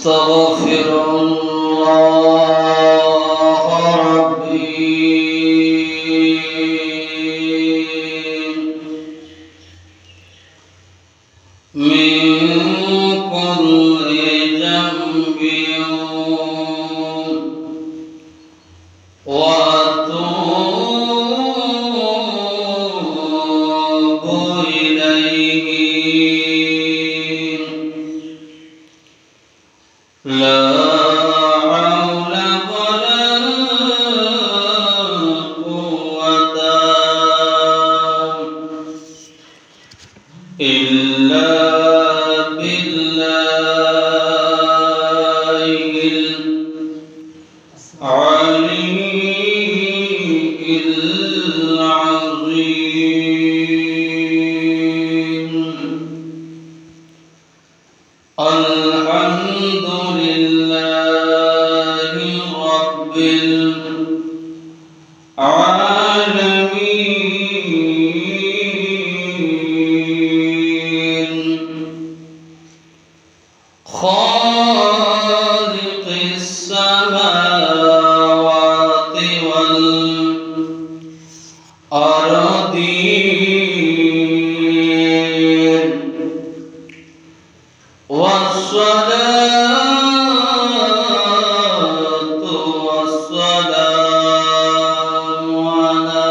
أستغفر الله ربي من كل ذنب وأتوب إليه لا حول ولا قوة إلا بالله العلي العظيم. الحمد لله رب العالمين خالق السماوات والأرضين والصلاة والسلام على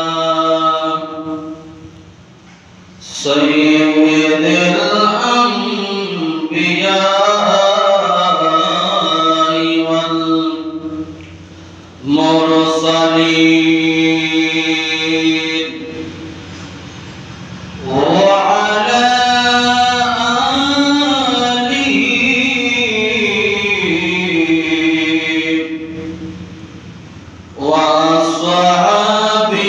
سيد الأنبياء والمرسلين وعلى آله وأصحابه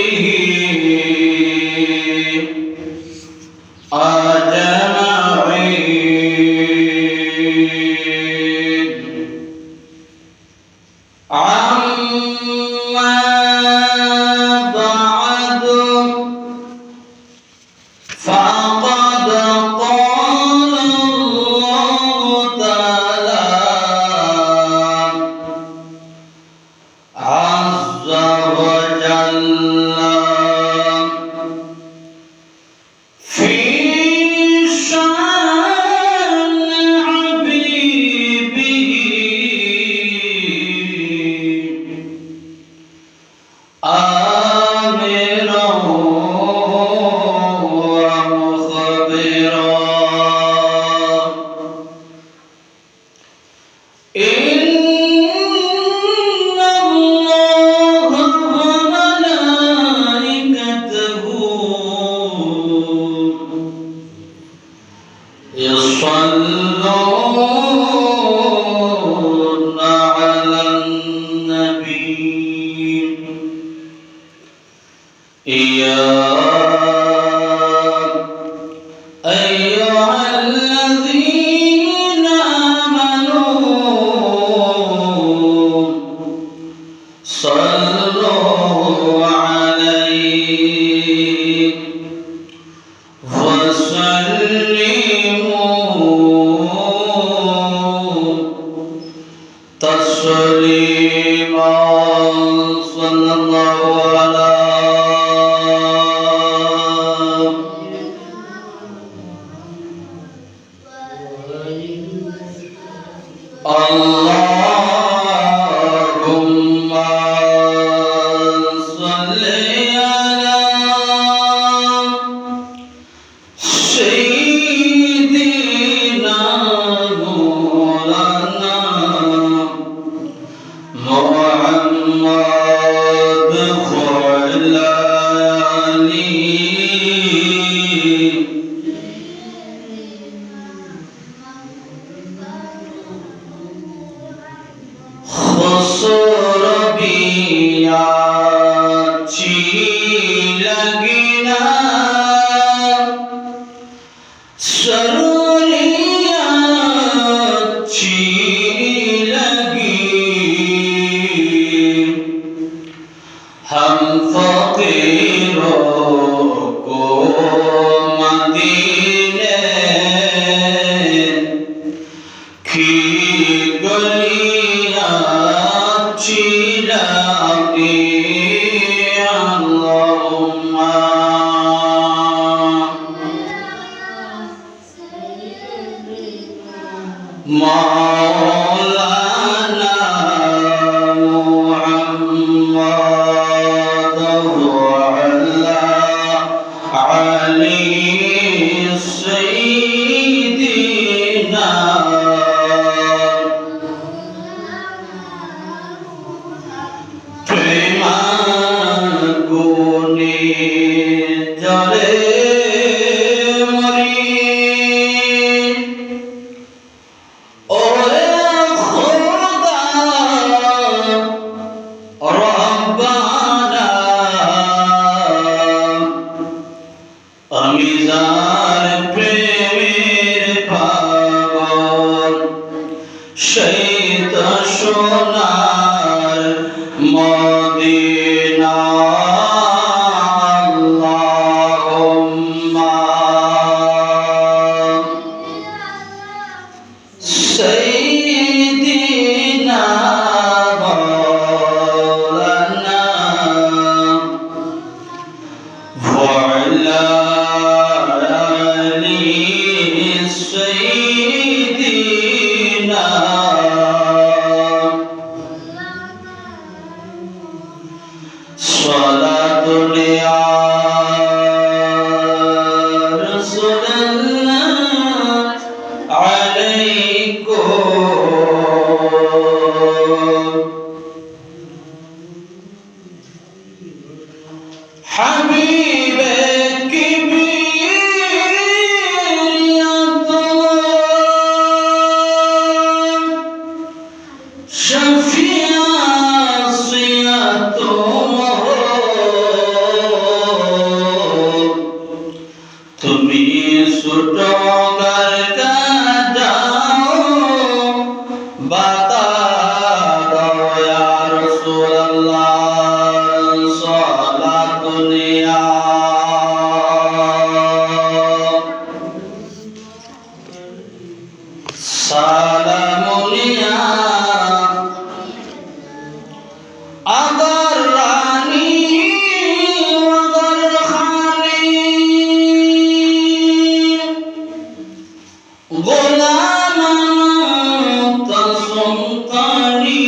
أجمعين. أما بعد فقد قال الله تعالى عز وجل في شأن حبيبه آمرا ومخبرا إن الله وملائكته يصلون على النبي يا أيها الذين آمنوا صلوا عليه وسلموا تسليما. صلى الله على اللهم صل على سيدنا مولانا محمد وعلى آله خسربياتي لغنا سرورياتي لغي हम फकीरों को मदीने की गलियां अच्छी लगी अल्लाहुम्मा मौलाना मुहम्मद अली सय्यिदना प्रेमागुने जले मरी ओए खुदा रब्बाना अमीज़ार प्रेमेर पागल शैता सोनार मदीना अल्लाहुम्मा सय्यिदिना मौलाना वअला आलि सय्यिदिना सलातुल या रसूलल्लाह अलैकुम हबीबे किबरियतुल्लाह शफिया सियतुल्लाह তুমি ছুটো করকে যাও বাতা দাও ইয়া রাসূলুল্লাহ সালাতুল ইয়া সালামুল ইয়া আদরানি غلاما تصمتني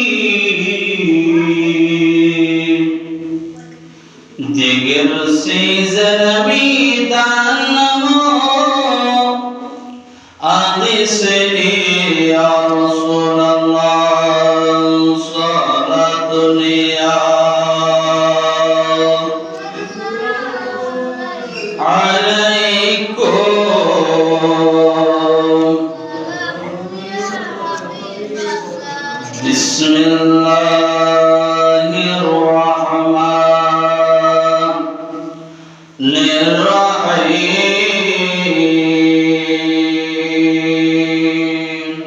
दिगर से ज़रबी दानमो आगे से या रसूल अल्लाह सलातुल या अलैकुम बिस्मिल्लाहिर रहमानिर रहीम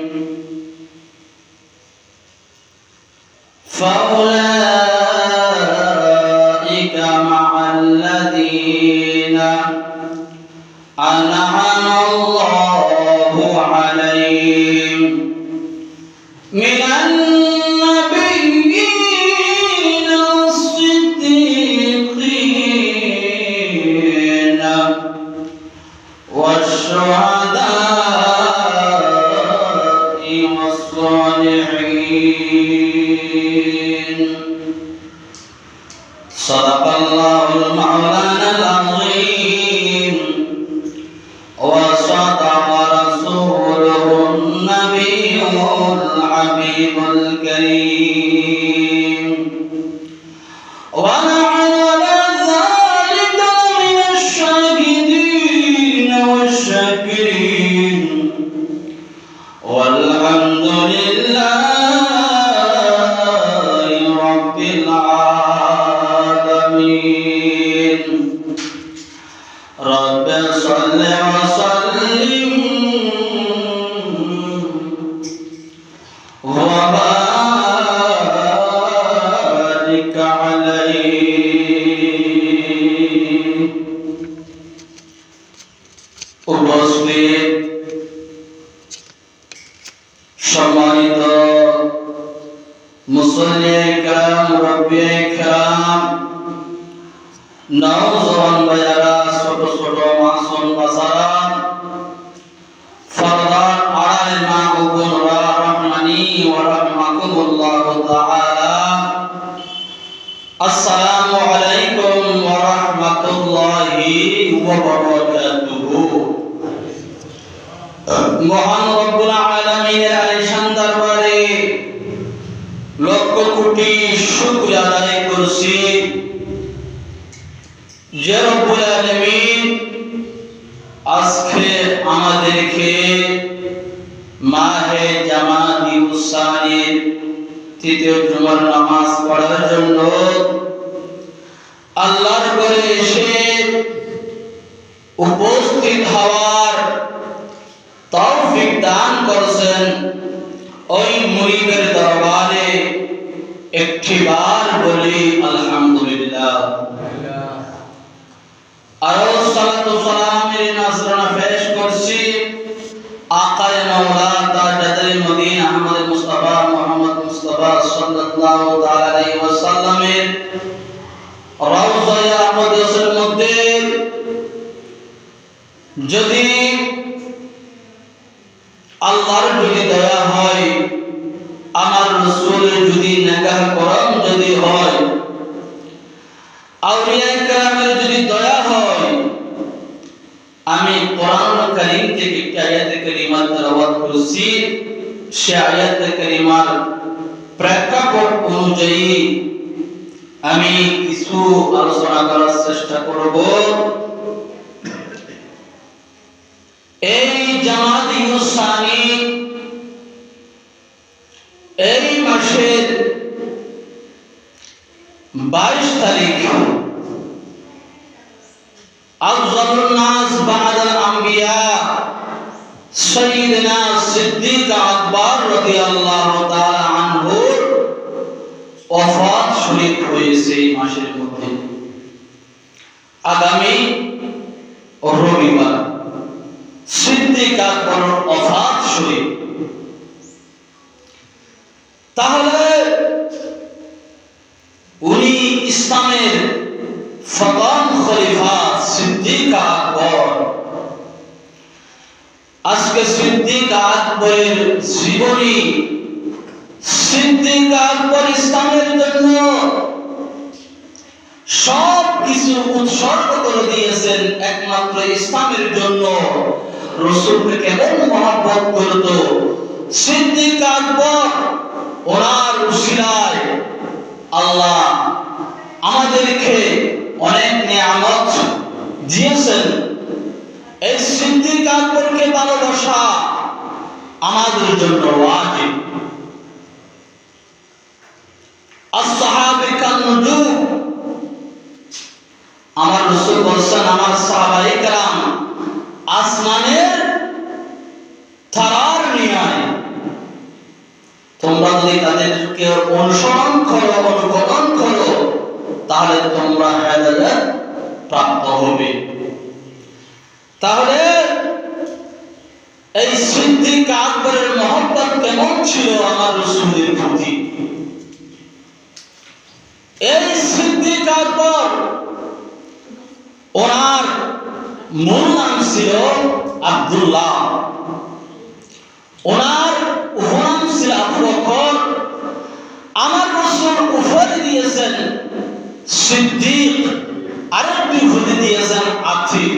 فأولئك مع الذين أنعم الله عليهم من النبيين والصديقين والشهداء والصالحين صدق الله المولانا العظيم وصدق رسوله النبي الحبيب الكريم ونحن على ذلك من الشاهدين والشاكرين والحمد لله رب العالمين رب صل وسلم وبارك عليه উপস্থিত সম্মানিত মুসল্লি کرام মুরব্বি کرام নওজওয়ান ভাইয়ারা ছোট ছোট মাসুম বাচ্চারা ফরদার আড়ালে মা ও বোনরা রহমানি ওয়া রাহমাকুমুল্লাহ তাআলা আসসালামু আলাইকুম ওয়া রাহমাতুল্লাহি ওয়া বারাকাতুহু। মহান রব্বুল আলামিনের আলিশান দরবারে লক্ষ কোটি শুকরিয়া আদায় করছি যে রব্বুল আলামিন আজকে আমাদেরকে মাহে জামাদি উসানির তৃতীয় জুমার নামাজ পড়ার জন্য আল্লাহর ঘরে এসে উপস্থিত হওয়ার তৌফিক দান করেছেন। ওই মুরিদের দরবারে একটিবার বলি আলহামদুলিল্লাহ। আর সালাতু সালামের নাজরানা পেশ করছি আকায়ে মাওলা তাজদারে মদিনা আহমদ মুস্তাফা মুহাম্মদ মুস্তাফা সাল্লাল্লাহু তাআলা আলাইহি ওয়াসাল্লামের রওজায়ে আকদাসের মধ্যে। যদি আল্লাহর যদি দয়া হয়, আমার রাসূলের যদি নেগাহ করম যদি হয়, আউলিয়া কেরামের যদি দয়া হয়, আমি কোরআন কারীম থেকে একটি আয়াতে কারিমা তেলাওয়াত করছি। সে আয়াতে কারিমার প্রেক্ষাপট অনুযায়ী আমি কিছু আলোচনা করার চেষ্টা করব। এই জামাদি উসানি এই মাসের 22 তারিখ আফজালুন নাস বা'দাল আম্বিয়া সাইয়্যিদনা সিদ্দিক আকবর রাদিয়াল্লাহু তাআলা আনহু ওফাত শরীফ হয়েছে এই মাসের মধ্যে। আগামী রবিবার সিদ্দিক আকবর ওফাত শরীফ। তাহলে উনি ইসলামের প্রথম খলিফা সিদ্দিক আকবর। আজকে সিদ্দিক আকবরের জীবনী, সিদ্দিক আকবর ইসলামের জন্য সব কিছু উৎসর্গ করে দিয়েছেন একমাত্র ইসলামের জন্য। রাসূলকে কেমন মহব্বত করত সিদ্দিক আকবর। ওনার উসিলায় আল্লাহ আমাদেরকে অনেক নিয়ামত দিয়েছেন। এই সিদ্দিক আকবরকে ভালোবাসা আমাদের জন্য ওয়াজিব। as-sahabika an-nujum, আমার রাসূল বলেছেন আমার সাহাবায়ে কেরাম আসমানের তারার ন্যায়। তোমরা যদি তাদেরকে অনুসরণ করো, অনুকরণ করো, তাহলে তোমরা হেদায়েত প্রাপ্ত হবে। তাহলে এই সিদ্দিক আকবরের মহব্বত কেমন ছিল আমার রাসূলের প্রতি? এই সিদ্দিক আকবর ওনার মূল নাম ছিল আব্দুল্লাহ, ওনার উপনাম ছিল আবু বকর। আমার রাসূল উপাধি দিয়েছেন সিদ্দিক, আরেকটি উপাধি দিয়েছেন আতিক।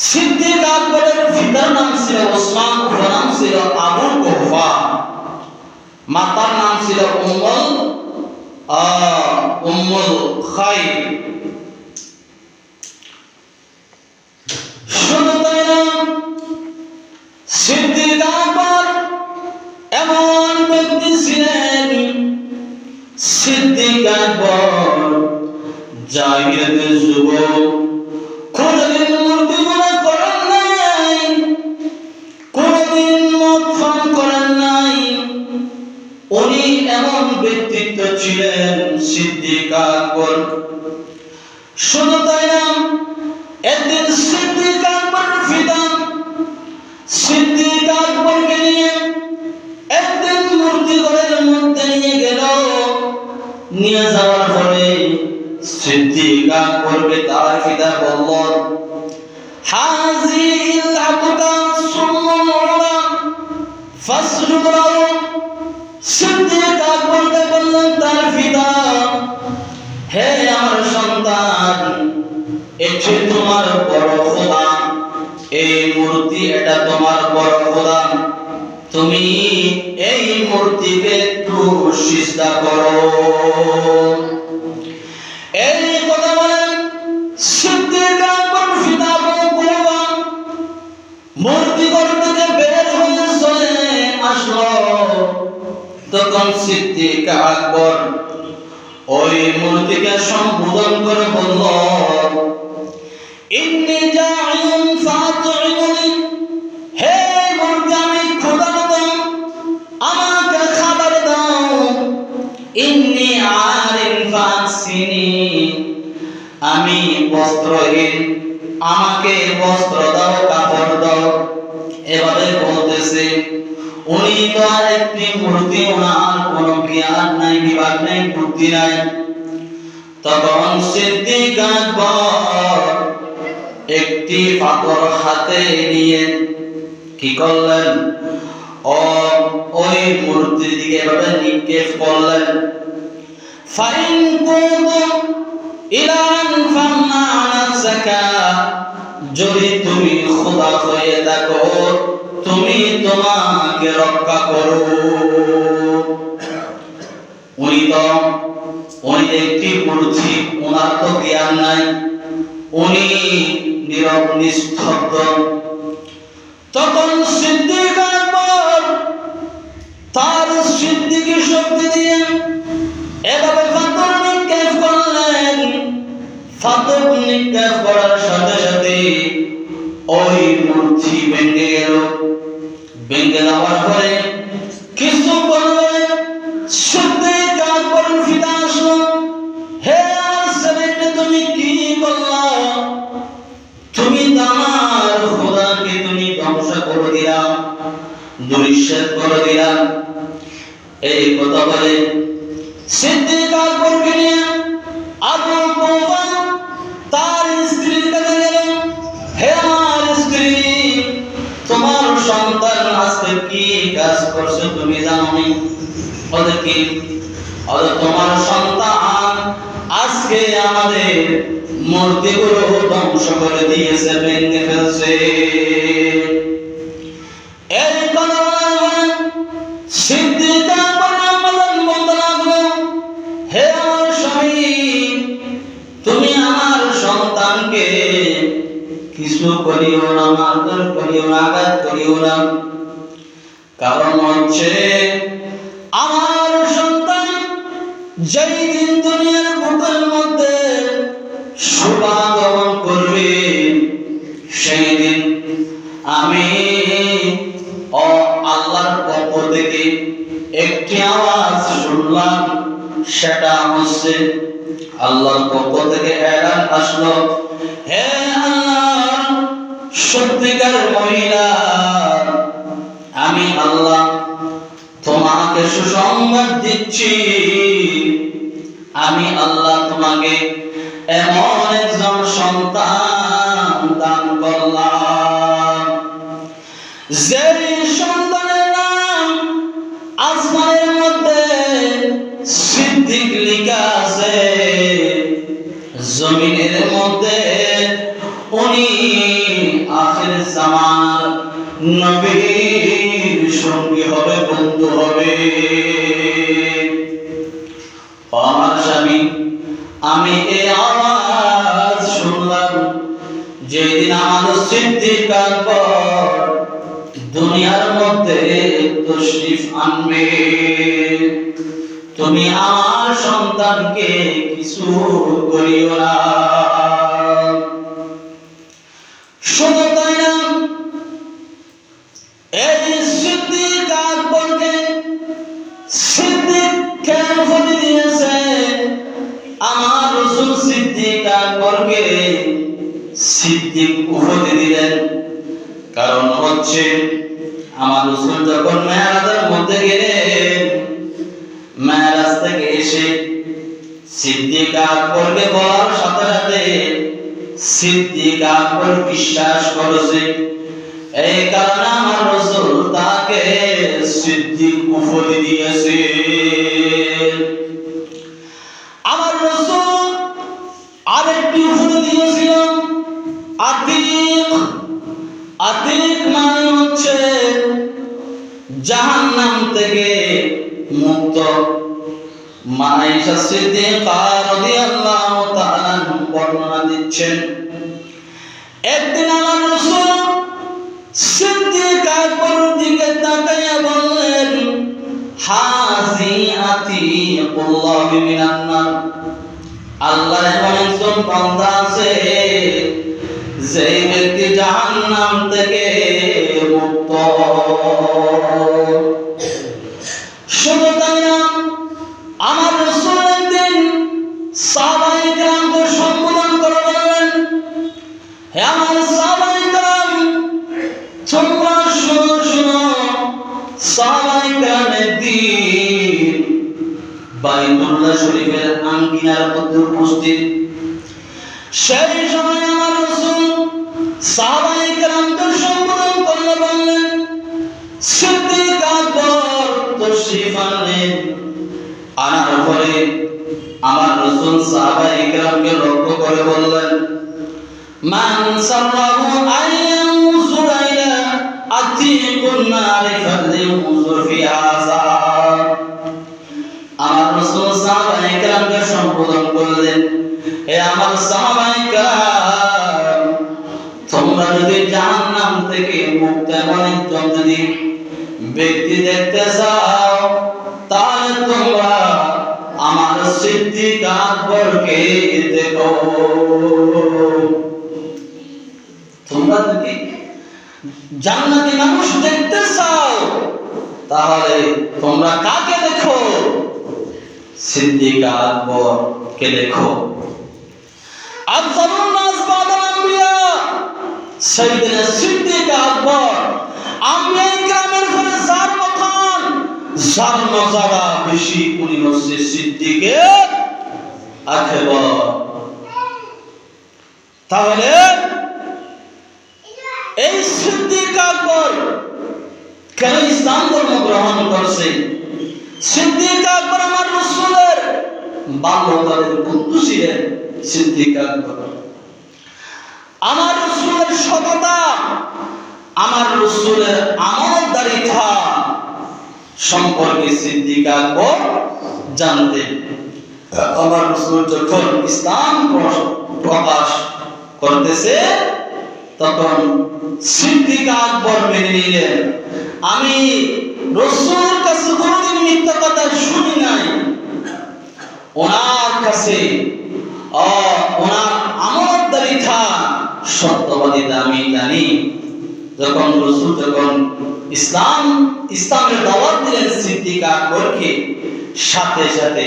সিদ্দিক আকবরের পিতার নাম ছিল ওসমান, উপনাম ছিল আবু কুফা, মাতার নাম ছিল উম্মুল খাইর। সিদ্দিক আকবর এমন ব্যক্তি ছিলেন, সিদ্দিক আকবর জাহিলিয়াতের যুবক, কোনদিন মূর্তি পূজা করেন নাই, কোনদিন মদ পান করেন নাই। উনি এমন ব্যক্তিত্ব ছিলেন সিদ্দিক আকবর। শুধু তাই না, একদিন সিদ্দিক আকবর পিতা সিদ্দিক আকবরকে ফাসজুদ লাহু, সিদ্দিক আকবরকে বললেন তার পিতা, হে আমার সন্তান, এটি তোমার বড় খোদা, এই মূর্তি এটা তোমার বড় খোদা, তুমি এই মূর্তিকে একটু সিজদা করো। এই কথা বলেন সিদ্দিক আকবর পিতা বলবা মূর্তি ঘর থেকে বের হয়ে চলে আসলো। তখন সিদ্দিক আকবর ওই মূর্তিকে সম্বোধন করে বলল, ইন্নী জাইউন ফাতইমুনি, হে মূর্তি আমি ক্ষুধার্ত, আমাকে খাবার দাও। ইন্নী আরিন ফাকসিনি, আমি বস্ত্রহীন, আমাকে বস্ত্র দাও, কাপড় দাও। এভাবে বলতেছে। উনি তো আর একটি মূর্তি, ওনার কোনো জ্ঞান নাই, বিভাগ নাই, বুদ্ধি নাই। তখন সিদ্দিক আকবর একটি পাথর হাতে নিয়ে কি করলেন, ওই মূর্তির দিকে এভাবে নিক্ষেপ করলেন। ফাইন কুনতুম ইলান ফামনা নাফসাকা, যদি তুমি খোদা হয়ে থাকো তুমি তোমাকে রক্ষা করো। উনি একটি মূর্তি, ওনার তো জ্ঞান নাই, উনি নীরব নিস্তব্ধ। তখন সিদ্দিক আকবর তার সিদ্দিকী শক্তি দিয়ে এভাবে পাথর নিক্ষেপ করলেন। পাথর নিক্ষেপ করার সাথে সাথে ওই মূর্তি ভেঙে গেল। ভেঙে যাওয়ার পরে কিছু পরে সিদ্দিক আকবর ফিরে আসলো। হে আমার ছেলেটা, তুমি কি করলা? তুমি আমার খোদাকে তুমি ধ্বংস করে দিলাম, দুরিশ্বাস করে দিলাম। এই কথা বলে সিদ্দিক আকবরকে নিয়ে আবু কুফা তার স্ত্রীর কাছে গেলেন। হে আমার স্ত্রী, তোমার সন্তান আজকে কি কাজ করছে তুমি জানো নি? কি তোমার সন্তান আজকে আমাদের মূর্তিগুলো ধ্বংস করে দিয়েছে, ভেঙে ফেলছে। এই কথা সিদ্দিক আকবর বলতে লাগলো, হে আমার স্বামী, তুমি আমার সন্তানকে কিছু করিও না, মারধর করিও না, আঘাত করিও না। কারণ হচ্ছে আমার সন্তান যেই দিন দুনিয়ার বুকের মধ্যে শুভাগমন করবে, সেই দিন আমি আল্লাহর পক্ষ থেকে একটি আওয়াজ শুনলাম। সেটা হচ্ছে আল্লাহর পক্ষ থেকে এলান আসলো, হে আল্লাহ সত্যিকার মহিলা, আমি আল্লাহ তোমাকে সুসংবাদ দিচ্ছি, আমি আল্লাহ তোমাকে এমন একজন সন্তান দান করলাম, যে সন্তানের নাম আসমানের মধ্যে সিদ্দিক লেখা আছে, জমিনের মধ্যে উনি আখির জামান নবীর সঙ্গী হবে, বন্ধু হবে। আমার স্বামী, আমি এই আওয়াজ শুনলাম যেদিন আমার সিদ্দিক আকবর দুনিয়ার মধ্যে তশরিফ আনবে, তুমি আমার সন্তানকে কিছু করিও না। শুধু তাই না, এই সিদ্দিক আকবরকে সিদ্দিক কেন উপাধি দিয়েছে? আমার রাসূল সিদ্দিক আকবরকে সিদ্দিক উপাধি দিলেন কারণ হচ্ছে আমার রাসূল যখন মেরাজের মধ্যে গেলেন, মেরাজ থেকে এসে সিদ্দিক আকবরকে বলার সাথে সাথে সিদ্দিক আকবর বিশ্বাস করেছে। এই কারণে আমার রাসূল তাকে সিদ্দিক উপাধি দিয়েছেন। আমার রাসূল আরেকটি উপাধি দিয়েছিলেন আতিক। আতিক মানে হচ্ছে জাহান্নাম থেকে মুক্ত। আয়েশা সিদ্দিকা রাদিয়াল্লাহু তাআলা বর্ণনা দিচ্ছেন, একদিন আমার রাসূল সিদ্দিক আকবরের দিকে তাকাইয়া বললেন, হাযি আতিকুল্লাহ মিনান নার। আল্লাহর এমন একজন বান্দা আছে যে ব্যক্তি জাহান্নাম থেকে মুক্ত। শুধু তাই না, আমার রাসূল একদিন সাহাবায়ে কেরামকে সম্বোধন করে বললেন, হে আমার সাহাবায়ে কেরাম, তোমরা শোনো শোনো। সাহাবায়ে কেরাম একদিন বাইতুল্লাহ শরীফের আঙ্গিনার মধ্যে উপস্থিত। সেই সময় আমার রাসূল সাহাবায়ে কেরামকে সম্বোধন করে বললেন, সিদ্দিক আকবর তশরিফ আনলেন। আনার পরে আমার রাসূল সাহাবায়ে কেরামকে লক্ষ্য করে বললেন, মান সাররাহু আইয়ানজুরা ইলা আতিকুন নার ফালইউযুর ফি হাযা। আমার রাসূল সাহাবায়ে কেরামকে সম্বোধন করলেন, হে আমার সাহাবায়ে কেরাম, তোমরা যদি জাহান্নাম থেকে মুক্ত এমন একজন যদি ব্যক্তি দেখতে চাও, তাহলে তোমরা আমার সিদ্দিক আকবরকে দেখো। তোমরা যদি জান্নাতি মানুষ দেখতে চাও, তাহলে তোমরা কাকে দেখো? সিদ্দিক আকবরকে দেখো। আফজালুন নাস বাদাল আম্বিয়া সাইয়েদনা সিদ্দিক আকবর, আম্বিয়া কিরামের পরে যার মকান, যার মর্যাদা বেশি, উনি হচ্ছে সিদ্দিকে আকবর। তাহলে এই সিদ্দিক আকবর কেন ইসলাম ধর্ম গ্রহণ করছে? সিদ্দিক আকবর আমার রাসূলের বাল্যকালের বন্ধু ছিলেন। সিদ্দিক আকবর আমার রাসূলের সততা, আমার রাসূলের আমানতদারিতা সম্পর্কে সিদ্দিক আকবর জানতেন। আমার রাসূল যখন ইসলাম প্রকাশ করতেছে, তখন সিদ্দিক আকবর মেনে নিলেন, আমি রাসূলের কাছে কোনোদিন মিথ্যা কথা শুনি নাই। ওনার কাছে ওনার আমানতদারিতা, সত্যবাদিতা আমি জানি। যখন রাসূল ইসলামের দাওয়াত দিলেন সিদ্দিক আকবরকে, সাথে সাথে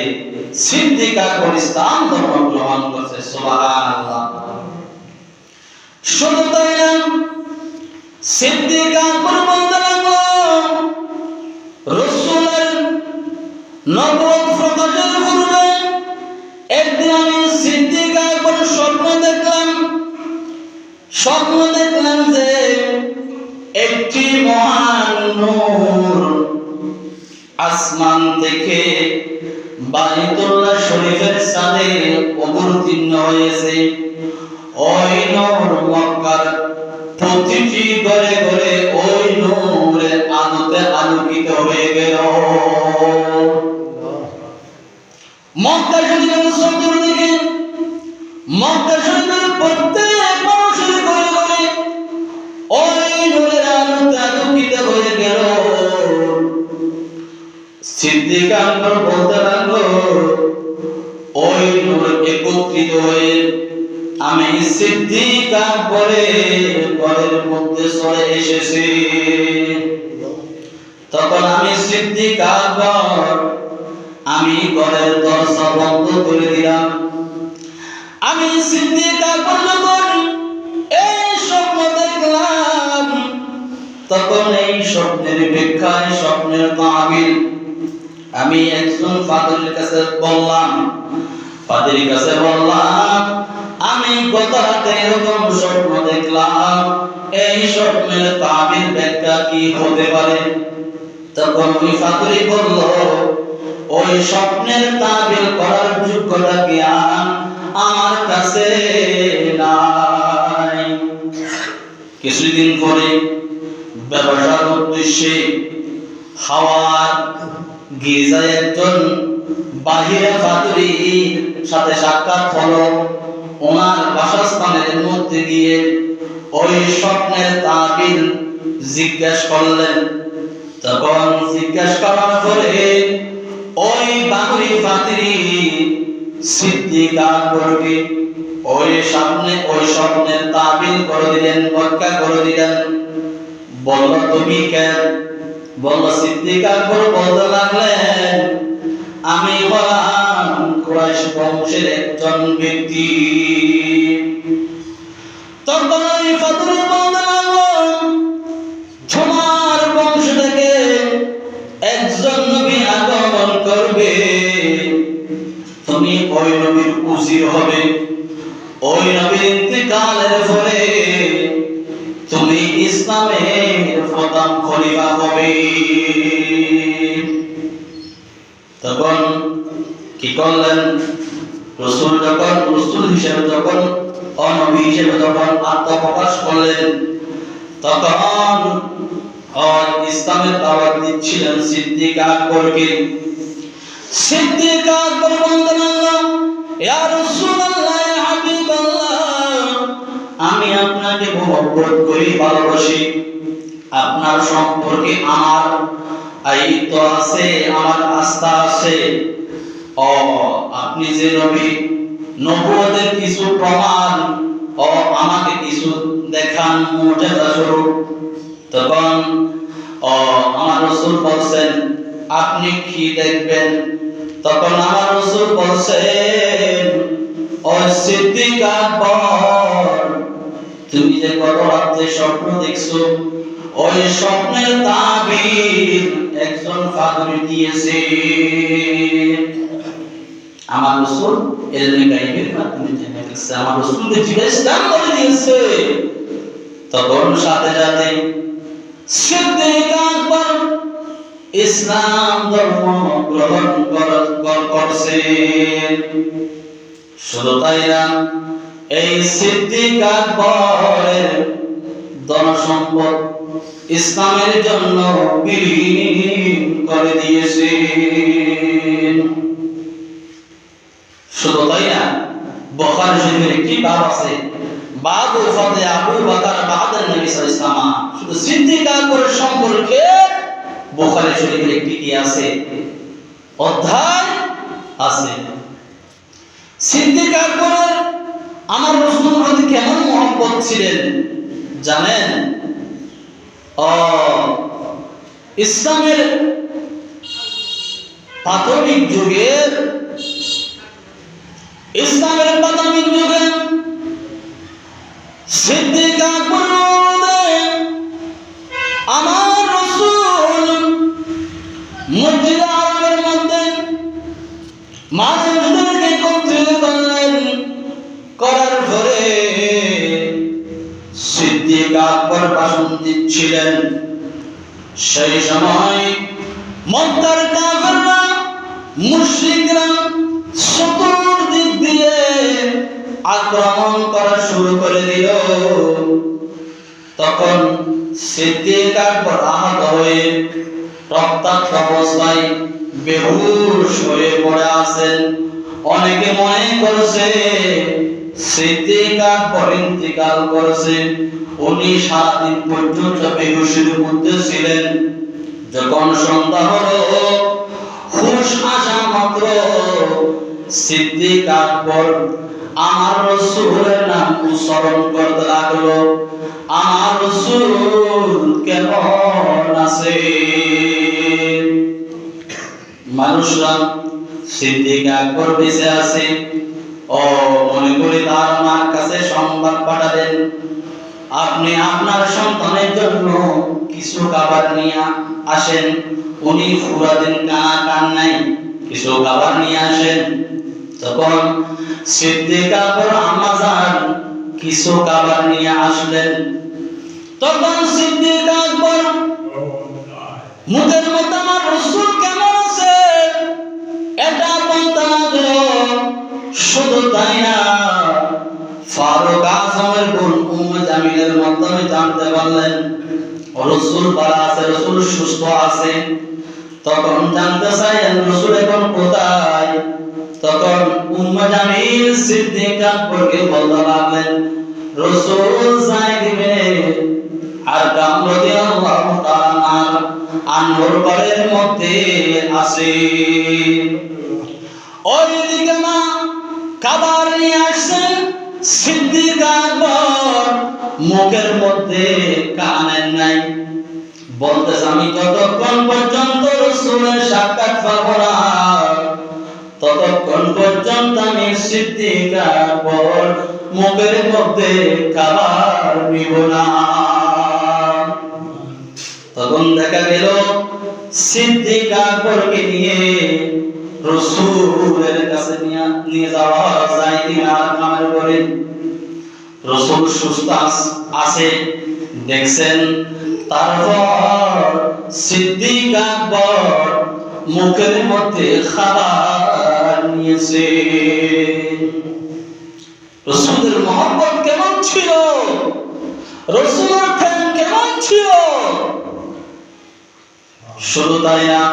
সিদ্দিক আকবর ইসলাম ধর্ম গ্রহণ করছে। সুবহানাল্লাহ। শুধু তাই না, সিদ্দিক আকবর বলতে লাগলো, রাসূলের নবুয়ত প্রকাশের পূর্বে একদিন আমি সিদ্দিক আকবর স্বপ্ন দেখলাম যে একটি মহান নূর আসমান থেকে বাইতুল্লাহ শরীফের ছাদে অবতীর্ণ হয়েছে। ওই নূর মক্কার প্রতিটি ঘরে ঘরে ওই নূরের আলোতে আলোকিত হয়ে গেল। মক্কা শরীফের চতুর্দিকে, মক্কা শরীফের প্রত্যেক মানুষের ঘরে ঘরে ওই নূরের আলোতে আলোকিত হয়ে গেল। সিদ্দিক আকবর বলতে লাগলো, ওই নূর একত্রিত হয়ে আমি সিদ্দিক আকবরের ঘরের মধ্যে চলে এসেছি। তখন আমি সিদ্দিক আকবর আমি ঘরের দরজা বন্ধ করে দিলাম। আমি সিদ্দিক আকবর যখন এই স্বপ্ন দেখলাম, তখন এই স্বপ্নের ব্যাখ্যায়, স্বপ্নের তাবির আমি একজন ফাদরের কাছে বললাম। আমি গত রাতে এরকম স্বপ্ন দেখলাম, এই স্বপ্নের তাবির ব্যাখ্যা কি হতে পারে? তখন ওই ফাতুরি বলল, ওই স্বপ্নের তাবিল করার যোগ্যতা জ্ঞান আমার কাছে নাই। কিছুদিন পরে ব্যবসার উদ্দেশ্যে হাওয়ার গির্জায় একজন বাহিরা ফাতুরির সাথে সাক্ষাৎ হলো। ওনার বাসস্থানের মধ্যে গিয়ে ওই স্বপ্নের তাবিল জিজ্ঞাসা করলেন। তখন জিজ্ঞাসা করার পরে ওই বাহিরি ফাতুরি সিদ্দিক আকবরকে ওই স্বপ্নের তাবিল করে দিলেন, ব্যাখ্যা করে দিলেন। বলল, তুমি কেন? বলল, সিদ্দিক আকবর বলতে লাগলেন, আমি হলাম কুরাইশ বংশের একজন ব্যক্তি। তখন ওই ফাতুরি বলতে লাগলো, তোমার বংশ থেকে একজন নবী আগমন করবে, তুমি ওই নবীর উজির হবে। ওই নবীর ইন্তেকালের পরে তুমি ইসলামের প্রথম খলিফা হবে। তখন কি করলেন? রাসূল হিসেবে যখন নবী হিসেবে যখন আত্মপ্রকাশ করলেন, তখন ইসলামের দাওয়াত দিচ্ছিলেন সিদ্দিক আকবরকে। সিদ্দিক আকবর বলতে লাগলেন, ইয়া রাসূলুল্লাহ, ইয়া হাবিবাল্লাহ, আমি আপনাকে মহব্বত করি, ভালোবাসি। আপনার সম্পর্কে আমার আইত আছে, আমার আস্থা আছে। আপনি যে নবী, নবুয়তের কিছু প্রমাণ আমাকে কিছু দেখান মুজিজা স্বরূপ। তখন আমার রাসূল বলছেন, আপনি কি দেখবেন? তখন আমার রাসূল বলছেন, ও সিদ্দিক আকবর, তুমি যে গত রাতে স্বপ্ন দেখছো, ওই স্বপ্নের তাবির একজন ফাতুরি দিয়েছে। আমার রাসূল ইলমে গায়বের মাধ্যমে জেনে গেছে, আমার রাসূলকে জিজ্ঞাসা করে দিয়েছে। তখন সাথে সাথে সিদ্দিক আকবর ইসলাম ধর্ম গ্রহণ করছে। শুধু তাই না, এই সিদ্দিক আকবরের ধন সম্পদ ইসলামের জন্য বিলীন করে দিয়েছে। শুধু তাই না, বুখারী শরীফের একটি বাব আছে, বাবু ফাদে আবু বকর বাদে নবী সাল্লাল্লাহু আলাইহি ওয়াসাল্লাম। শুধু সিদ্দিক আকবরের সম্পর্কে বুখারী শরীফের একটি কি আছে, অধ্যায় আছে। সিদ্দিক আকবরের আমার রাসূলের প্রতি কেমন মহব্বত ছিলেন জানেন? ইসলামের প্রাথমিক যুগে সিদ্দিক আকবর আমার রাসূল মসজিদে আরবের মধ্যে মানুষদেরকে একত্রিত করলেন। করার পরে সিদ্দিক আকবর ভাষণ দিচ্ছিলেন। সেই সময় মক্কার কাফেররা, মুশরিকরা চতুর্দিক দিয়ে আক্রমণ করা শুরু করে দিল। তখন সিদ্দিক আকবর আহত হয়ে রক্তাক্ত অবস্থায় বেহুশ হয়ে পড়ে আছেন। অনেকে মনে করছে সিদ্দিক আকবর ইন্তেকাল করেছে। উনি সারাদিন পর্যন্ত বেহুশের মধ্যে ছিলেন। যখন সন্ধ্যা হলো, হুশ আসা মাত্র সিদ্দিক আকবর আমার রাসূলের নাম উচ্চারণ করতে লাগলো, আমার রাসূল কেমন আছে? মানুষরা সিদ্দিক আকবর বেঁচে আছে মনে করে তার মার কাছে সংবাদ পাঠালেন, আপনি আপনার সন্তানের জন্য কিছু খাবার নিয়ে আসেন। উনি পুরা দিন কান নাই, কিছু খাবার নিয়ে আসেন। তখন সিদ্দিক আকবর আম্মাজান কিছু খাবার নিয়ে আসলেন। তখন সিদ্দিক আকবর মুখের মধ্যে আমার রাসূল কেমন আছে এটা বলতে হবে। শুধু তাই না, ফারুক আজমের বোন উম্মে জামিলের মাধ্যমে জানতে পারলেন রাসূল ভালো আছে, রাসূল সুস্থ আছে। তখন জানতে চাইলেন রাসূল এখন কোথায়। তখন উম্মে জামিল সিদ্দিক আকবরকে বলতে লাগলেন রাসূল যাই দিবে আরকাম রাদিয়াল্লাহু তাআলা আনহুর ঘরের মধ্যে আছে। ওইদিকে মা খাবার নিয়ে আসছেন সিদ্দিক আকবর, মুখের মধ্যে কানের নাই। বলতেছে আমি যতক্ষণ পর্যন্ত রাসূলের সাক্ষাৎ পাবো না ততক্ষণ পর্যন্ত আমি সিদ্দিক আকবর মুখের মধ্যে খাবার নিব না। তখন দেখা গেল সিদ্দিক আকবরকে নিয়ে রাসূলের কাছে নিয়ে যাওয়া যায় আর কামের করে। রাসূল সুস্থ আছে দেখছেন। তারপর সিদ্দিক আকবর মুখের মধ্যে খাবার নিয়েছে। রাসূলের মহব্বত কেমন ছিল, রাসূলের প্রেম কেমন ছিল। শুধু তাই না,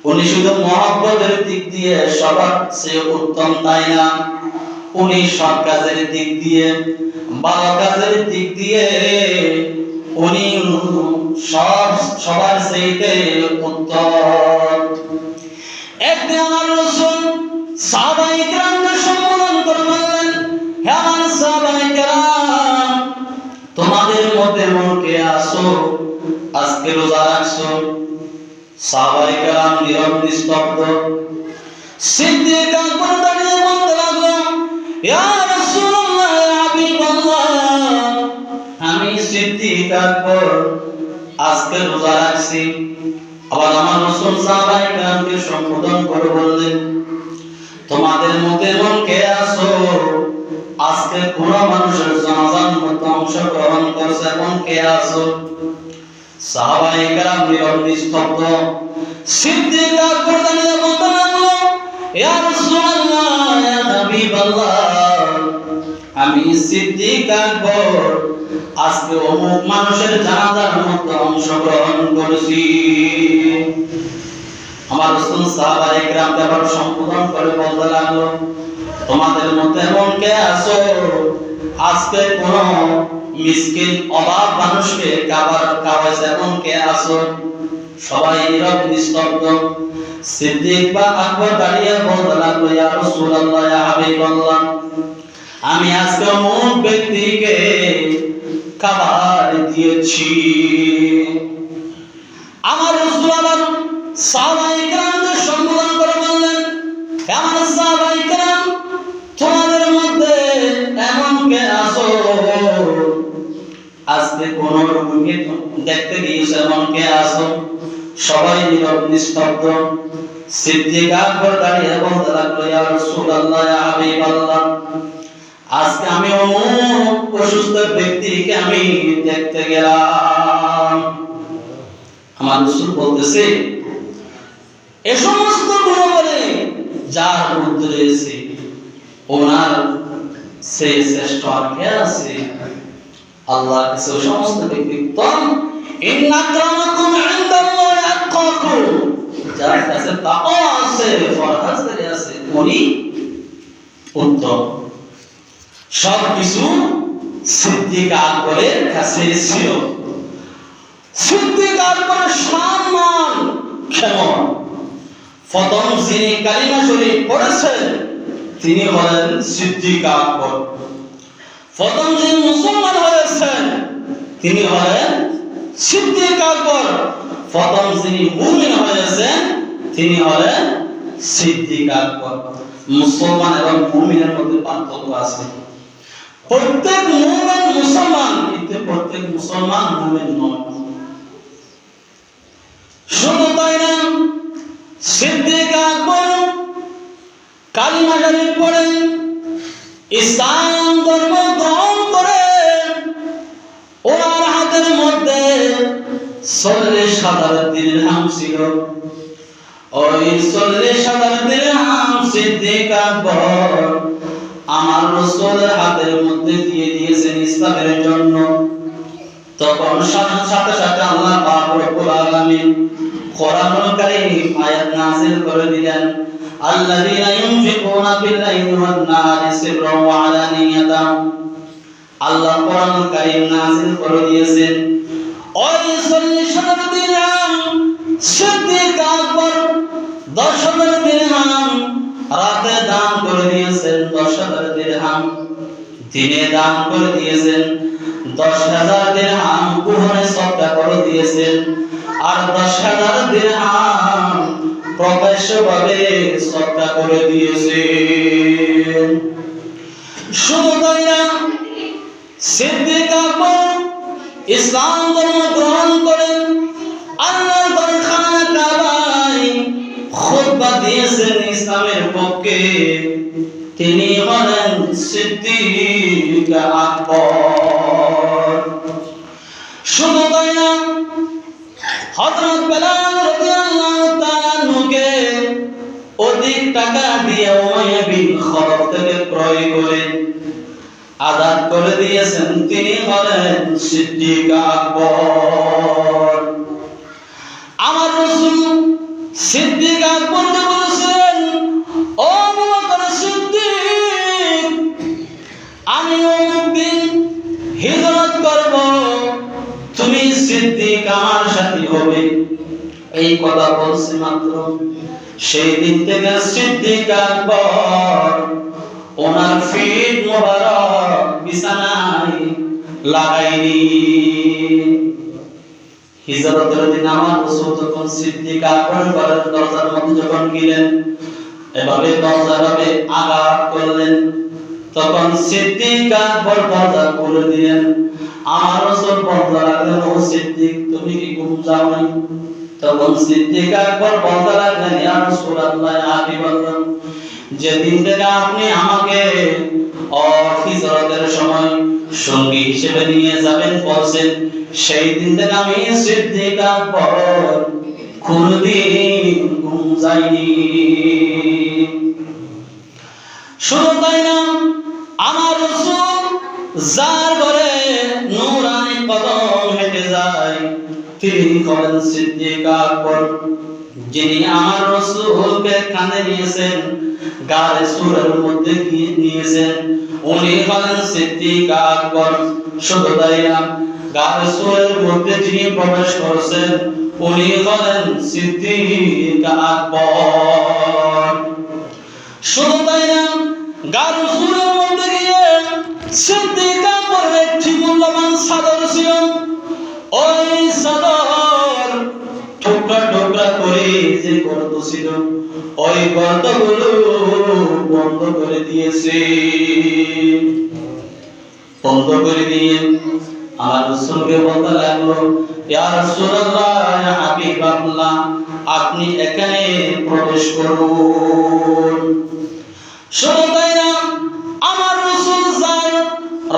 উনি শুধু মহব্বতের দিক দিয়ে সবার চেয়ে উত্তম তাই না, উনি সৎ কাজের দিক দিয়ে ভালো কাজের দিক দিয়ে উনি সবার চাইতে উত্তম। একদিন আমার রাসূল সাহাবায়ে কেরামকে সম্বোধন করে বললেন, হে আমার সাহাবায়ে কেরাম, তোমাদের মধ্যে এমন কে আছো আজকে রোজা রাখছো? সাহাবায়ে কেরাম নীরব নিস্তব্ধ। সিদ্দিক আকবর দাঁড়িয়ে বলতে লাগলো, ইয়া রাসূলুল্লাহ, ইয়া হাবিবাল্লাহ, আমি সিদ্দিক আকবর আজকে রোজা রাখছি। আবার আমার রাসূল সাহাবায়ে কেরামকে সম্বোধন করে বললেন, তোমাদের মধ্যে এমন কে আছো আজকে কোন মানুষের জানাজার মধ্যে অংশগ্রহণ করছে, এমন কে আছো? সাহাবায়ে কেরাম নীরব নিস্তব্ধ। সিদ্দিক আকবর দাঁড়িয়ে বলতে লাগলো, ইয়া রাসূলুল্লাহ, ইয়া হাবিবাল্লাহ, আমি সিদ্দিক আকবর আজকে অমুক মানুষের জানাজার মধ্যে অংশগ্রহণ করেছি। আমার রাসূল সাহাবায়ে কেরামকে আবার সম্বোধন করে বলতে লাগলো, তোমাদের মধ্যে এমন কে আছো আজকে কোন মিসকিন অভাব মানুষকে খাবার খাওয়াইছে, এমন কে আছো? সবাই নীরব নিস্তব্ধ। সিদ্দিক আকবর দাঁড়িয়ে বলতে লাগলো, ইয়া রাসূলুল্লাহ, ইয়া হাবিবাল্লাহ, আমি আজকে অমুক ব্যক্তিকে খাবার দিয়েছি। আমার রাসূল আবার সাহাবায়ে কেরামকে সম্বোধন করে বললেন, হে আমার সাহাবায়ে কেরাম, তোমাদের মধ্যে এমন কে আছো আজকে কোন রোগীকে দেখতে গিয়েছে, এমন কে আছো? সবাই নীরব নিস্তব্ধ। সিদ্দিক আকবর দাঁড়িয়ে বলতে লাগলো, ইয়া রাসূলুল্লাহ, ইয়া হাবিবাল্লাহ, আজকে আমি অমুক অসুস্থ ব্যক্তিকে আমি দেখতে গেলাম। আমার রাসূল বলতেছে, এই সমস্ত গুণবলে যার মধ্যে রয়েছে ওনার সে শ্রেষ্ঠ আর কে আছে? আল্লাহর কাছে সমস্ত ব্যক্তি উত্তম। ইন্না আক্রামাকুম ইনদাল্লাহি আতকাকুম, যার কাছে তাকওয়া আছে, ফরহাজগারি আছে, উনি উত্তম। সবকিছু সিদ্দিক আকবরের কাছে ছিল। সিদ্দিক আকবরের সম্মান কেমন? প্রথম যিনি কালিমা শরীফ পড়েছেন তিনি হলেন সিদ্দিক আকবর। প্রথম যিনি মুসলমান হয়েছেন তিনি হলেন সিদ্দিক আকবর। প্রথম যিনি মুমিন হয়েছেন তিনি হলেন সিদ্দিক আকবর। মুসলমান এবং মুমিনের মধ্যে পার্থক্য আছে। প্রত্যেক মুমিন মুসলমান, কিন্তু প্রত্যেক মুসলমান মুমিন নয়। শুধু তাই না, সিদ্দিক আকবর কালিমা শরীফ পড়ে ইসলাম ধর্ম গ্রহণ করে ওনার হাতের মধ্যে 40 40,000 দিরহাম ছিল। ওই 40,000 দিরহাম সিদ্দিক আকবর আমার রাসূলের হাতের মধ্যে দিয়ে দিয়েছেন ইসলামের জন্য। তখন সাথে সাথে আল্লাহ পাক রব্বুল আলামিন কোরআনুল কারীম আয়াত নাযিল করে দিলেন, আল্লাযীনা ইউনফিকুনা বিল-লাইলি ওয়ান-নাহারি সিররান ওয়া আলানিয়াতান। আল্লাহ কোরআনুল কারীম নাযিল করে দিয়েছেন ওই 40,000 দিরহাম সিদ্দিক আকবর 10,000 দিরহাম রাতে দান করে দিয়েছেন, 10,000 দিরহাম দিনে দান করে দিয়েছেন, 10,000 দিরহাম কুহরে সদকা করে দিয়েছেন, আর 10,000 দিরহাম প্রকাশ্যভাবে সদকা করে দিয়েছেন। শুধু তাই না, সিদ্দিক আকবর ইসলাম ধর্ম গ্রহণ করেন, আল্লাহর ঘর খানা কাবায় খুতবা দিয়েছেন ইসলামের পক্ষে। তিনি হলেন সিদ্দিক আকবর। শুধু তাই না, হযরত বেলাল রাদিয়াল্লাহু তাআলা আনহুকে অধিক টাকা দিয়ে উমাইয়া বিন খালাফ থেকে ক্রয় করে আজাদ করে দিয়েছেন। তিনি হলেন সিদ্দিক আকবর। আমার রাসূল সিদ্দিক আকবরকে বলেছেন, ও আবু বকর সিদ্দিক, আমি অমুক দিন হিজরত করব, তুমি সিদ্দিক আমার সাথী হবে। এই কথা বলছে মাত্র, সেই দিন থেকে সিদ্দিক আকবর ওনার ফিট মোবারক বিছানায় লাগাইনি। হিজরতের দিন আমার রাসূল তখন সিদ্দিক আকবর ঘরের দরজার মধ্যে যখন গেলেন, এভাবে দরজাভাবে আঘাত করলেন, তখন সিদ্দিক আকবর দরজা খুলে দিলেন। আমার রাসূল বলতে লাগলেন, ও সিদ্দিক, তুমি কি ঘুম যাও নাই? তখন সিদ্দিক আকবর বলতে লাগলেন, ইয়া রাসূলুল্লাহ, হাবিবাল্লাহ, যেদিন থেকে আপনি আমাকে হিজরতের সময় সঙ্গী হিসেবে নিয়ে যাবেন বলছেন, সেই দিন থেকে আমি সিদ্দিক আকবর কোনদিন ঘুম যাইনি। শুধু তাই না, আমার রাসূল যার ঘরে নূরানি কদম হেঁটে যায়, তিনি হলেন সিদ্দিক আকবর। যিনি আমার রাসূলকে কাঁধে নিয়েছেন, গায়ে সুরের মধ্যে নিয়েছেন, উনি হলেন সিদ্দিক আকবর। শুধু তাই না, গায়ে সুরের মধ্যে যিনি প্রবেশ করেছেন, উনি হলেন সিদ্দিক আকবর। শুধু তাই না, গায়ে সুরের মধ্যে গিয়ে সিদ্দিক আকবরের একটি মূল্যবান চাদর ছিল। ওই চাদর টুকরা টুকরা করে যে গর্ত ছিল, ওই গর্তগুলো বন্ধ করে দিয়েছে। বন্ধ করে দিয়ে আমার রাসূলকে বলতে লাগলো, ইয়া রাসূলুল্লাহ, ইয়া হাবিবাল্লাহ, আপনি এখানে প্রবেশ করুন। শুধু তাই না, আমার রাসূল যার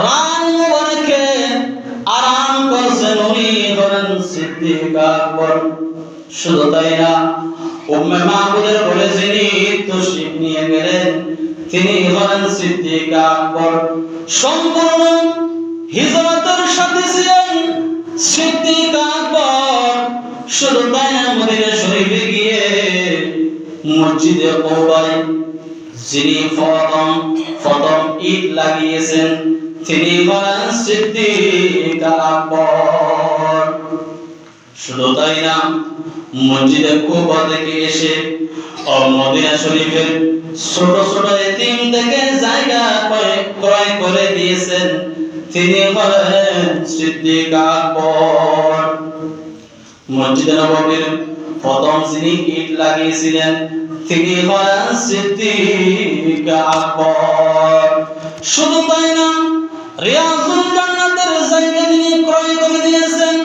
রান মুবারকে আরাম করছেন, উনি হলেন সিদ্দিক আকবর। শুধু তাই না, উম্মে মাহমুদের ঘরে যিনি তশরিফ নিয়ে গেলেন, তিনি হলেন সিদ্দিক আকবর। সম্পূর্ণ হিজরতের সাথে ছিলেন সিদ্দিক আকবর। শুধু তাই না, মদিনা শরীফে গিয়ে মসজিদে কওবায় যিনি প্রথম ইট লাগিয়েছেন, তিনি হলেন সিদ্দিক আকবর। শুধু তাই না, মসজিদে কুবা থেকে এসে মদিনা শরীফের ছোট ছোট এতিম থেকে জায়গা ক্রয় করে দিয়েছেন, তিনি হলেন সিদ্দিক আকবর। মসজিদে নববীর প্রথম যিনি ইট লাগিয়েছিলেন, তিনি হলেন সিদ্দিক আকবর। শুধু তাই না, রিয়াজুল জান্নাতের জায়গা যিনি ক্রয় করে দিয়েছেন,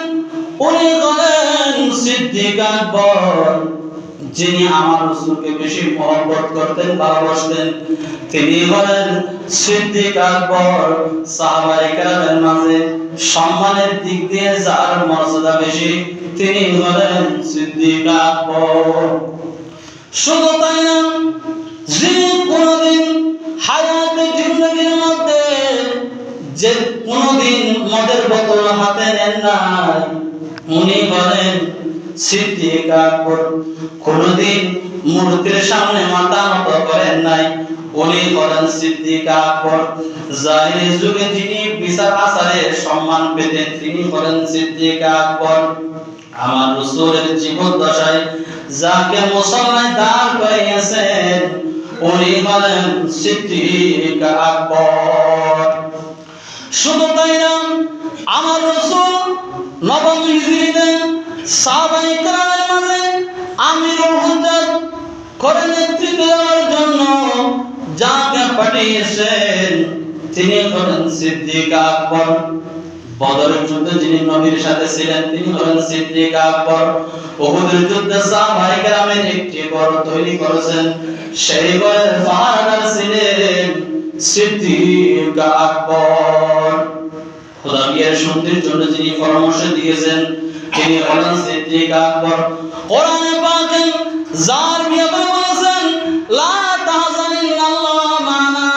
উনি হলেন সিদ্দিক আকবর। যিনি আমার রাসূলকে বেশি মহব্বত করতেন, ভালোবাসতেন, তিনি হলেন সিদ্দিক আকবর। সাহাবায়ে কেরামের মাঝে সম্মানের দিক দিয়ে যার মর্যাদা বেশি, তিনি হলেন সিদ্দিক আকবর। শুধু তাই না, যিনি কোনদিন হায়াতে জিন্দেগির মধ্যে যে কোনদিন মদের বোতল হাতে নেন নাই, উনি হলেন সিদ্দিক আকবর। কোনদিন মূর্তির সামনে মাথা নত করেন নাই, উনি হলেন সিদ্দিক আকবর। জাহিরি যুগে যিনি বিচার আচারে সম্মান পেতেন, তিনি হলেন সিদ্দিক আকবর। আমার রাসূলের জীবন দশায় যাকে মুসলমানে দাঁড় করিয়েছেন, উনি হলেন সিদ্দিক আকবর। শুধু তাই না, আমার রাসূল নবম হিজরিতে সাহাবায়ে কেরামের মাঝে আমিরুল হুজ্জাত করে নেতৃত্ব দেওয়ার জন্য যাকে পাঠিয়েছেন, তিনি হলেন সিদ্দিক আকবর। বদরের যুদ্ধে যিনি নবীর সাথে ছিলেন, তিনি হলেন সিদ্দিক আকবর। উহুদের যুদ্ধে সাহাবায়ে কেরামের একটি ঘর তৈরি করেছেন, সেই ঘরের পাহারাদার ছিলেন সিদ্দিক আকবর। খোদাবিয়ার শান্তির জন্য যিনি পরামর্শ দিয়েছেন, তিনি হলেন সিদ্দিক আকবর। কোরআনে পাকে যার ব্যাপারে বলেছেন লা তাহজান ইন্নাল্লাহ মা'না,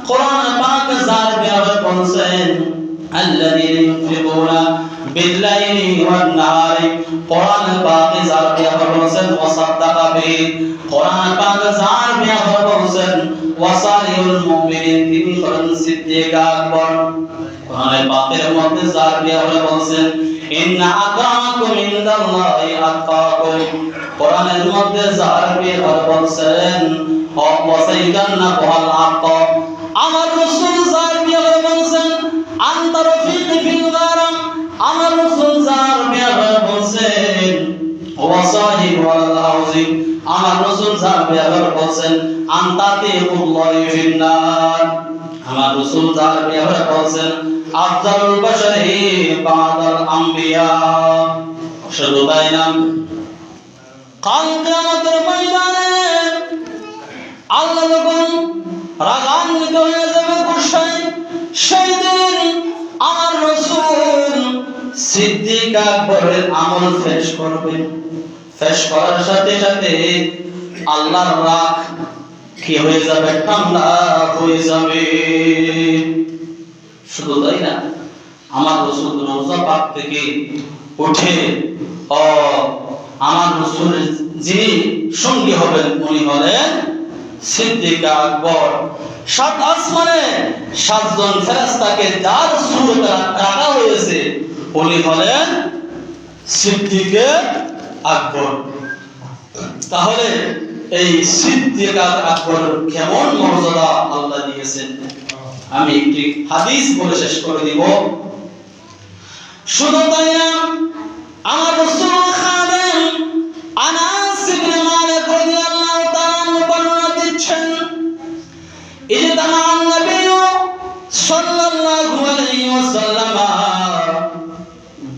কোরআনে পাকে যার ব্যাপারে বলেছেন আল্লাযীনা ইউনফিকুনা বিল-লাইলি ওয়ান-নাহারি, কোরআনে পাকে যার ব্যাপারে বলেছেন ওয়াসাদ্দাকা বিহি, কোরআনে পাকে যার ব্যাপারে বলেছেন ওয়াসালিহুল মুমিনিন, তিনি হলেন সিদ্দিক আকবর। কোরআনে পাকের মধ্যে যার ব্যাপারে বলেছেন ইন্না আকরামাকুম ইনদাল্লাহি আতকাকুম, কোরআনের মধ্যে যার ব্যাপারে বলেছেন ওয়াসাইদান্নাকুল আতকা। আমার রাসূল যার ব্যাপারে বলেছেন আনতা রাফিকি ফিল গারাম, আমার রাসূল যার ব্যাপারে বলেছেন ওয়াসাহিবুল আউযি, আমার রাসূল যার ব্যাপারে বলেছেন আনতা তিকুল্লাহি ফিন্নার, আমার রাসূল যার ব্যাপারে বলেছেন আফদালুল বাশারি বাদাল আম্বিয়া। শুধু তাই না, কাল কিয়ামতের ময়দানে আল্লাহ যখন রাগান্বিত হয়ে যাবে গুসায়, সেই দিন আমার রাসূল সিদ্দিক আকবরের আমল পেশ করবেন। পেশ করার সাথে সাথে আল্লাহর রাগ কি হয়ে যাবে, ঠান্ডা হয়ে যাবে। শুধু তাই না, আমার রাসূল রওজা পাক থেকে উঠে আমার রাসূলের যিনি সঙ্গী হবেন, উনি হলেন সিদ্দিক আকবর। সাত আসমানে সাতজন ফেরেশতাকে যার সুরতে রাখা হয়েছে, উনি হলেন সিদ্দিক আকবর। তাহলে এই সিদ্দিক আকবর কেমন মর্যাদা আল্লাহ দিয়েছেন, আমি একটি হাদিস বলে শেষ করে দিব। শুধু তাই না, আমার রাসূল খাদেম আনাস ইবনে মালিক রাদিয়াল্লাহু তাআলা বর্ণনা দিচ্ছেন, ইজতামা'আন নবিয়্যু সাল্লাল্লাহু আলাইহি ওয়াসাল্লাম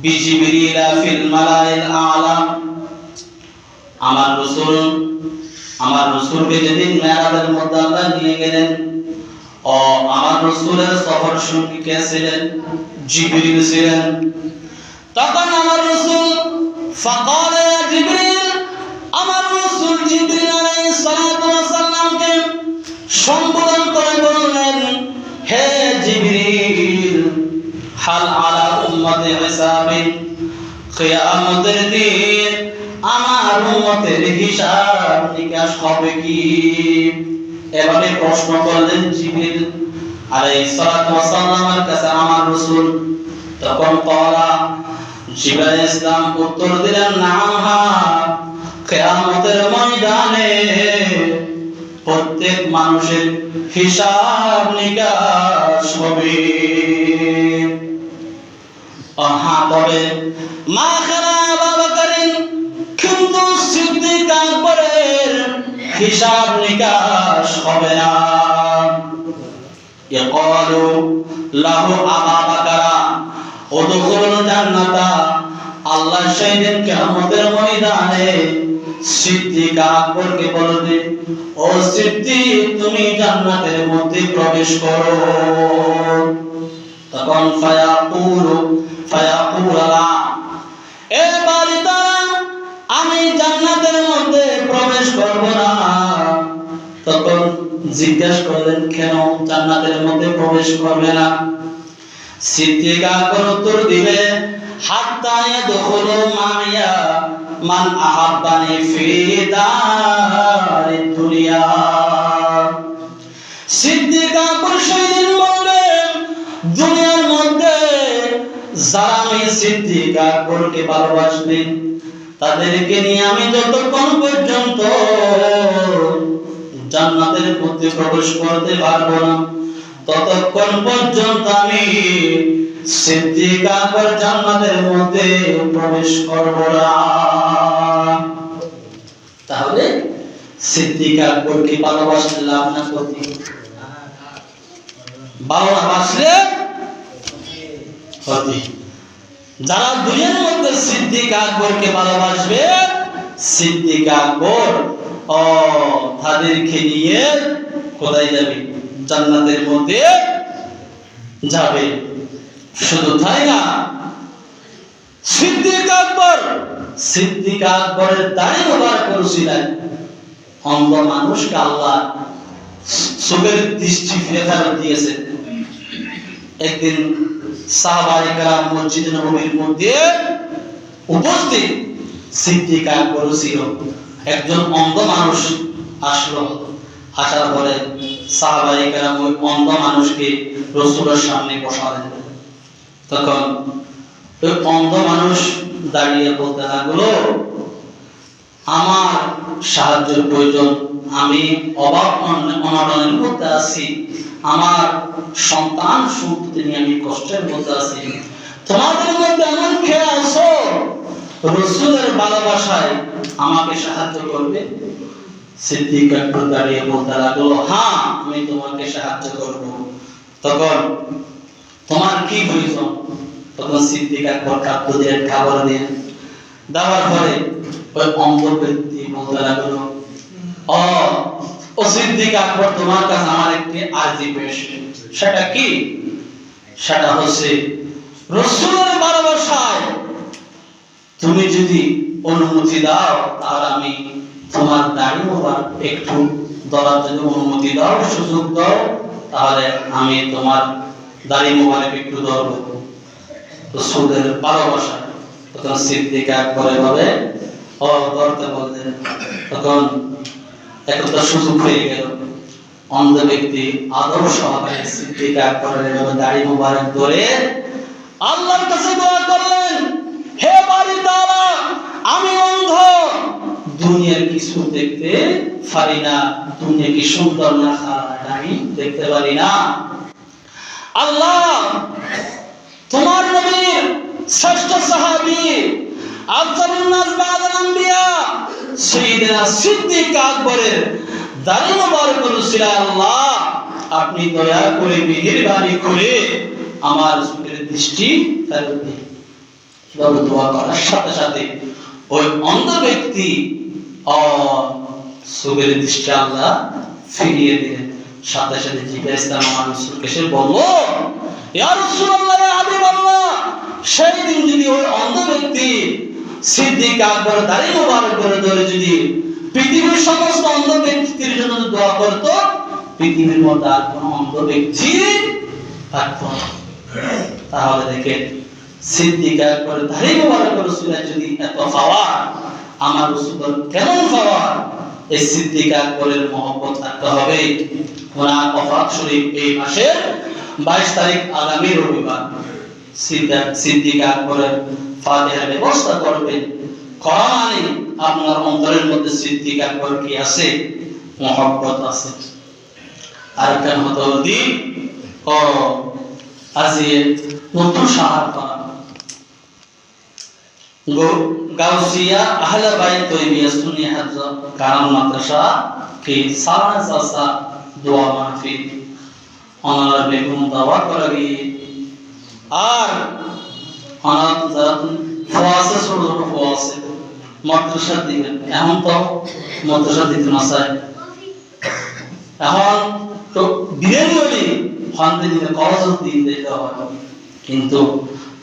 বিজিবরিল ফিল মালাইল আ'লা। আমার রাসূলকে যেদিন মেরাজের মধ্যে আল্লাহ নিয়ে গেলেন, আমার রাসূলের সফর সঙ্গী কে ছিলেন? জিবরিল ছিলেন। তখন আমার রাসূল ফাকালা ইয়া জিবরিল, আমার রাসূল জিবরিল আলাইহিস সালাতু ওয়াস সালামকে সম্বোধন করে বললেন, হে জিবরিল, হাল আলা উম্মতি হিসাবিন, কিয়ামতের দিন আমার উম্মতের হিসাব নিকাশ হবে কি? এভাবে প্রশ্ন করলেন জিবরিল আলাইহিস সালাতু ওয়াস সালামের কাছে আমার রাসূল। তখন জিবরাইল আলাইহিস সালাম উত্তর দিলেন, নাম, হ্যাঁ, কিয়ামতের ময়দানে প্রত্যেক মানুষের হিসাব নিকাশ হবে। হ্যাঁ, তবে মা খানা আবু বকরিন, কিন্তু সিদ্দিক আকবরের হিসাব নিকাশ হবে না। ইয়াকালু লাহু আবু বকরা উদখুলুল জান্নাতা, আল্লাহ সেদিন কিয়ামতের ময়দানে সিদ্দিক আকবরকে বলবে, ও সিদ্দিক, তুমি জান্নাতের মধ্যে প্রবেশ করো। তখন ফায়াকুলু লা, এ বালি করব না। তখন জিজ্ঞাসা করলেন, কেন জান্নাতের মধ্যে প্রবেশ করবে না? সিদ্দিক আকবর উত্তর দিবে, হাত্তা ইয়াদখুলু মাইয়া মান আহাব্বানি ফি দারিদ দুনিয়া। সিদ্দিক আকবর সেদিন বললেন, দুনিয়ার মধ্যে যারা আমি সিদ্দিক আকবরকে ভালোবাসবে তাদেরকে নিয়ে আমি যতক্ষণ পর্যন্ত জান্নাতের মধ্যে প্রবেশ করতে পারবো না, ততক্ষণ পর্যন্ত আমি সিদ্দিক আকবর জান্নাতের মধ্যে প্রবেশ করব না। তাহলে সিদ্দিক আকবরকে ভালোবাসলে লাভ না ক্ষতি? ভালোবাসলে ক্ষতি। যারা দুনিয়ার মধ্যে সিদ্দিক আকবরকে ভালোবাসবে, সিদ্দিক আকবর তাদেরকে নিয়ে কোথায় যাবে? জান্নাতের মধ্যে যাবে। শুধু তাই না, সিদ্দিক আকবরের দাড়ি মোবারক করেছিলেন। অন্ধ মানুষকে আল্লাহ চোখের দৃষ্টি ফেরত দিয়েছে। একদিন সাহাবায়ে কেরাম মসজিদে নববীর মধ্যে উপস্থিত, সিদ্দিক আকবর ছিল। একজন অন্ধ মানুষ আসলো, আসার পরে সাহাবায়ে কেরাম ওই অন্ধ মানুষকে রাসূলের সামনে বসালেন। তখন ওই অন্ধ মানুষ দাঁড়িয়ে বলতে লাগলো, আমার সাহায্যের প্রয়োজন, আমি অভাব অনটনের মধ্যে আছি, আমার সন্তান সন্ততি নিয়ে আমি কষ্টের মধ্যে আছি, তোমাদের মধ্যে এমন কে আছো রাসূলের ভালোবাসায় আমাকে সাহায্য করবে? সিদ্দিক আকবর দাঁড়িয়ে বলতে লাগলো, হ্যাঁ আমি তোমাকে সাহায্য করব। তখন তোমার কি প্রয়োজন? তখন সিদ্দিক আকবর খাদ্য দিয়ে খাবার দিয়ে দেওয়ার পরে ওই অন্ধ ব্যক্তি বলতে লাগলো, ও সিদ্দিক আকবর, তোমার কাছে আমার একটি আরজি পেশ। সেটা কি? সেটা হচ্ছে রাসূলের ভালোবাসায় তুমি যদি অনুমতি দাও, তাহলে আমি তোমার দাড়ি মোবারক একটু ধরার জন্য অনুমতি দাও, সুযোগ দাও, তাহলে আমি তোমার দাড়ি মোবারক একটু ধরবো রাসূলের ভালোবাসা। তখন সিদ্দিক আকবর এভাবে ধরতে বললেন। তখন একটা সুযোগ হয়ে গেল। অন্ধ ব্যক্তি আদর সহকারে সিদ্দিক আকবরের এভাবে দাড়ি মোবারক ধরে আল্লাহর কাছে দোয়া করলেন, হে বাড়ি তাআলা, আমি অন্ধ, দুনিয়ার কিছু দেখতে পারি না, দুনিয়া কি সুন্দর না খারাপ আমি দেখতে পারি না। আল্লাহ, তোমার নবীর শ্রেষ্ঠ সাহাবী আফজালুন নাস বা'দাল আম্বিয়া সাইয়্যিদুনা সিদ্দিক আকবরের দাড়ি মোবারক রসুল, আল্লাহ আপনি দয়া করে মেহেরবানি করে আমার চোখের দৃষ্টি ফেরত দিন। এভাবে দোয়া করার সাথে সাথে ওই অন্ধ ব্যক্তি চোখের দৃষ্টি আল্লাহ ফিরিয়ে দিলেন। সাথে সাথে জিজ্ঞাসা ইসলাম আমার রাসূলকে সে বলল, ইয়া রাসূলুল্লাহ, ইয়া হাবিবাল্লাহ, সেই দিন যদি ওই অন্ধ ব্যক্তি সিদ্দিক আকবর দাড়ি মোবারক ধরে যদি পৃথিবীর সমস্ত অন্ধ ব্যক্তির জন্য দোয়া করত, পৃথিবীর মধ্যে আর কোনো অন্ধ ব্যক্তি থাকতো না। তাহলে দেখেন, সিদ্দিক আকবর দাড়ি মোবারক রাসূলের যদি এত পাওয়ার, আমার রাসূলের কেমন পাওয়ার? এই সিদ্দিক আকবরের মহব্বত থাকতে হবে। কোরআন ওয়াফাত শরীফ এই মাসের 22 তারিখ আগামী রবিবার সিদ্দিক আকবরের ফাতিহার ব্যবস্থা করবেন। কোরআনে আপনার অন্তরের মধ্যে সিদ্দিক আকবর কি আছে? মহব্বত আছে। আর কেন হতদি আজিয়ে নতুন শাহাদ করা গাউসিয়া আহলে বাইত তৈবিয়া সুন্নি হাফজ কারাম মাদ্রাসা কি সারা সাসা দোয়া মাহফিল ওনারা বেগম দাওয়া করা গিয়ে আর অনাথ ফওয়াসে ছোট ছোট ফওয়াসে মাদ্রাসা দিবেন। এখন তো মাদ্রাসা দিতে না চায়, এখন তো দিনের বলি ফান্ডে দিলে কলেজ দিন দিতে হয়, কিন্তু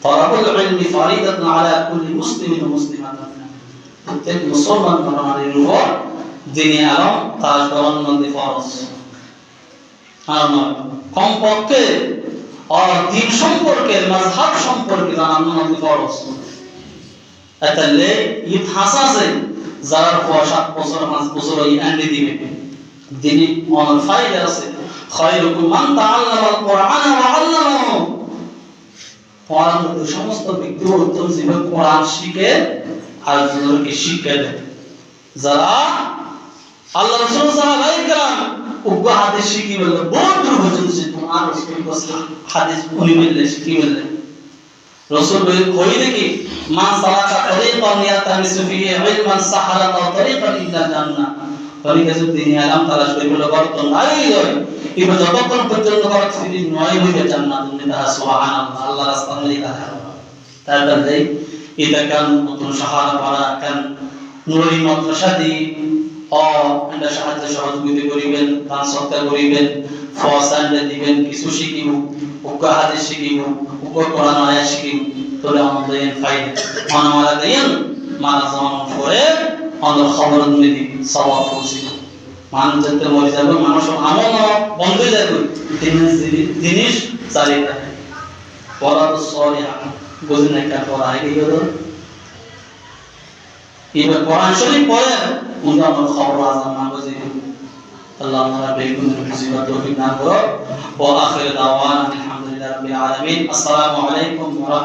তলাবুল ইলমি ফারিদাতুন আলা কুল্লি মুসলিমিন ওয়া মুসলিমাতিন, প্রত্যেক মুসলমান নারীর উপর দিনে আলম তালাশ করার মধ্যে ফরজ আর নয় কমপক্ষে দিন সম্পর্কে মাযহাব সম্পর্কে জানার মধ্যে ফরজ তাহলে ঈদ হাসাছে যারা 7 বছর 5 বছর এই আন্ডি দিবে দিনে অনেক ফায়দা আছে খায়রুকুম মান তাআল্লামা আল কোরআন ওয়া আল্লামাহু কোরআন সমস্ত ব্যক্তি উত্তম জীবন কোরআন শিখে আর অন্যকে শিক্ষা দেয় যারা আল্লাহ রাসূল সাহাবায়ে কেরাম উগ্র হাদিস শিখি বলল বহুত দূর পর্যন্ত যে তোমার রাসূল হাদিস উনি বললে শিখি বললে রাসূল কই দেখি মান সালাকা তরিকান ইয়াতামিসু ফিহি ইলমান সাহারা তরিকান ইলা জান্নাহ তরিকা যদি দিনে আলাম তালাশ করে বলে বর্ত নাই হয় এবার যতক্ষণ পর্যন্ত করা ফিরি নয় হইবে জান্নাত উনি তাহা সুবহানাল্লাহ আল্লাহ রাস্তা লিখা তারপরে এটা কান নতুন সাহারা পারা কান নুরি মাদ্রাসা দি এটা সাহায্য সহযোগিতা করিবেন দান সৎকার করিবেন ফসান্ডে দিবেন কিছু শিখিব উগ্র হাদিস শিখিব উগ্র কোরআন আয়াত শিখিব তবে আমাদের ফায়দা মানওয়ালা দেন মানা জামান করে আমাদের খবর নিদি সওয়াব পৌঁছিব মানুষ যেতে মরে যাবে মানুষ আমল বন্ধ হয়ে যাবে জিনিস জারি থাকে পড়া তো সরিয়া গোজনে কা পড়া আগে গেল এবার কোরআন শরীফ পড়ে উনি আমার খবর আজান না বুঝি আল্লাহ আমরা বেকুন মুসিবত তৌফিক দান করো ওয়া আখির দাওয়ানা আলহামদুলিল্লাহি রাব্বিল আলামিন আসসালামু আলাইকুম ওয়া